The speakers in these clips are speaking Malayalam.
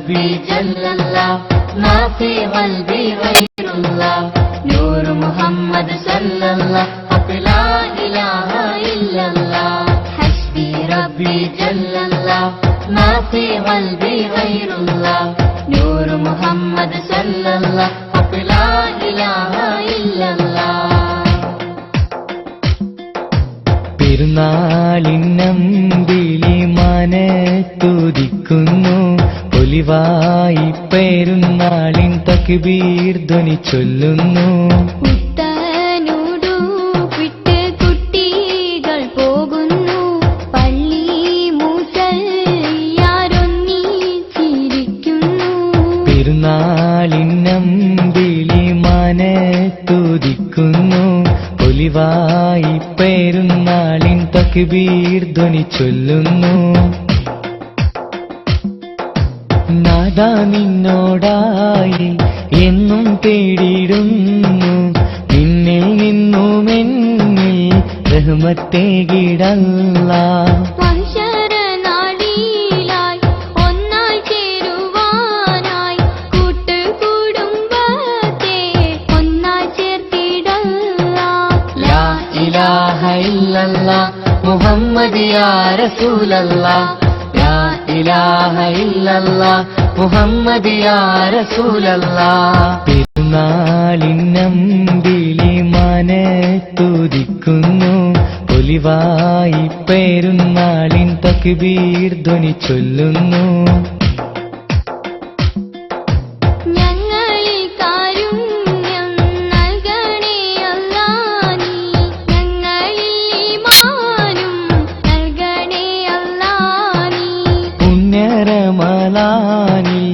ربي جل الله ما في قلبي غير الله نور محمد صلى الله حق لا إله إلا الله حسبي ربي جل الله ما في قلبي غير الله نور محمد صلى الله حق لا إله إلا الله പെരുന്നാളിനമ്പിളി മനത്തുദിക്കുന്നു ഒലിവായി പെരുന്നാളിൻ തക്ബീർ ധ്വനി ചൊല്ലുന്നു. പുത്തനുടുപ്പിട്ട് കുട്ടികൾ പോകുന്നു പള്ളി മുസല്ലിയാരൊന്നിച്ചിരിക്കുന്നു. പെരുന്നാളിനമ്പിളി മനത്തുദിക്കുന്നു ഒലിവായി പെരുന്നാളിൻ തക്ബീർ ധ്വനി ചൊല്ലുന്നു. നാദാ നിന്നോടായി എന്നും തേടിയിടുന്നു നിന്നിൽ നിന്നും എന്നിൽ റഹ്മത്തേകിടല്ലാഹ്. മഹ്ശറനാളിലായി ഒന്നായി ചേരുവാനായി കൂട്ടുകുടുംബത്തെ ഒന്നായി ചേർത്തിടല്ലാഹ്. ലാ ഇലാഹ ഇല്ലല്ലാഹ് മുഹമ്മദ് യാ റസൂലല്ലാഹ് ലാ ഇലാഹ ഇല്ലല്ലാഹ് മുഹമ്മദ് യാ റസൂലല്ലാഹ്. പെരുന്നാളിനമ്പിളി മനത്തുദിക്കുന്നു ഒലിവായി പെരുന്നാളിൻ തക്ബീർ ധ്വനി ചൊല്ലുന്നു. ഞങ്ങളിൽ കാരുണ്യം നൽകണേ അല്ലാഹ് നീ ഞങ്ങളിൽ ഈമാനും നൽകണേ അല്ലാഹ് നീ. പുണ്യറമളാനിൽ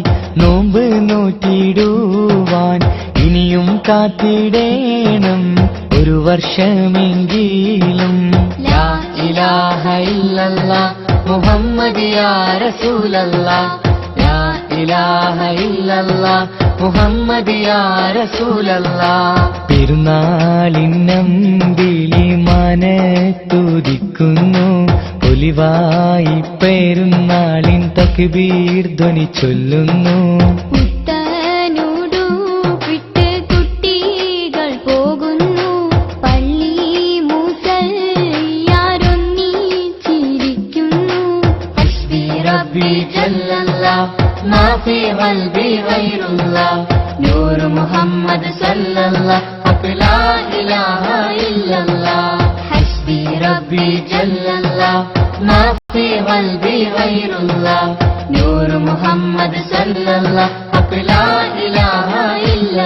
നോമ്പ് നോറ്റിടുവാൻ ഇനിയും കാത്തിടേണം ഒരു വർഷമെങ്കിലും. ലാ ഇലാഹ ഇല്ലല്ലാഹ് മുഹമ്മദ് യാ റസൂലല്ലാഹ് ലാ ഇലാഹ ഇല്ലല്ലാഹ് മുഹമ്മദ് യാ റസൂലല്ലാഹ്. പെരുന്നാളിനമ്പിളി മനത്തുദിക്കുന്നു ഒലിവായി പെരുന്നാളിൻ തക്ബീർ ധ്വനി ചൊല്ലുന്നു. പുത്തനുടുപ്പിട്ട് കുട്ടികൾ പോകുന്നു പള്ളി മുസല്ലിയാരൊന്നിച്ചിരിക്കുന്നു. حسبي ربي جل الله ما في قلبي غير الله نور محمد صلى الله حق لا إله إلا الله حسبي ربي جل الله ما في قلبي غير الله نور محمد صلى الله حق لا إله إلا